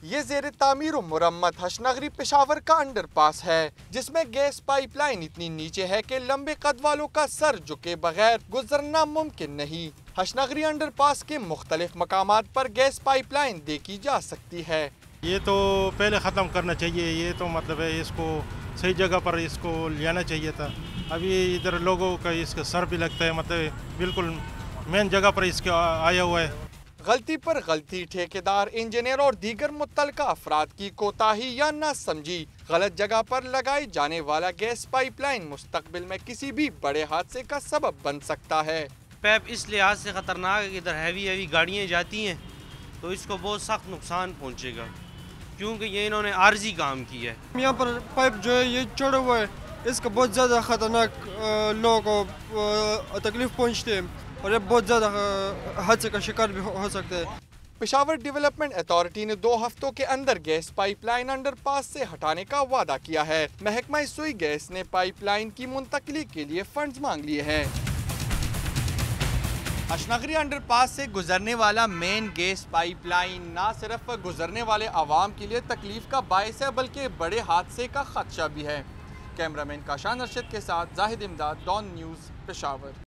یہ زیر تعمیر و مرمت ہشنگری پشاور کا انڈر پاس ہے، جس میں گیس پائپ لائن اتنی نیچے ہے کہ لمبے قد والوں کا سر جھکے بغیر گزرنا ممکن نہیں۔ ہشنگری انڈر پاس کے مختلف مقامات پر گیس پائپ لائن دیکھی جا سکتی ہے۔ یہ تو پہلے ختم کرنا چاہیے، یہ تو مطلب ہے اس کو صحیح جگہ پر اس کو لینا چاہیے تھا۔ ابھی ادھر لوگوں کا اس کا سر بھی لگتا ہے، مطلب بالکل مین جگہ پر اس کا آیا ہوا ہے۔ غلطی پر غلطی، ٹھیکیدار، انجینئر اور دیگر متعلقہ افراد کی کوتاہی یا نہ سمجھی، غلط جگہ پر لگائی جانے والا گیس پائپ لائن مستقبل میں کسی بھی بڑے حادثے کا سبب بن سکتا ہے۔ پیپ اس لحاظ سے خطرناک ہے کہ ادھر ہیوی گاڑیاں جاتی ہیں تو اس کو بہت سخت نقصان پہنچے گا، کیونکہ یہ انہوں نے عارضی کام کیا ہے۔ یہاں پر پائپ جو ہے یہ چڑھا ہوا ہے، اس کا بہت زیادہ خطرناک لوگوں کو تکلیف پہنچتے ہیں اور یہ بہت زیادہ حادثے کا شکار بھی ہو سکتے ہیں۔ پشاور ڈیولپمنٹ اتھارٹی نے 2 ہفتوں کے اندر گیس پائپ لائن انڈر پاس سے ہٹانے کا وعدہ کیا ہے۔ محکمہ سوئی گیس نے پائپ لائن کی منتقلی کے لیے فنڈز مانگ لیے ہیں۔ ہشنگری انڈر پاس سے گزرنے والا مین گیس پائپ لائن نہ صرف گزرنے والے عوام کے لیے تکلیف کا باعث ہے بلکہ بڑے حادثے کا خدشہ بھی ہے۔ کیمرہ مین کاشان ارشد کے ساتھ زاہد امداد، ڈان نیوز، پشاور۔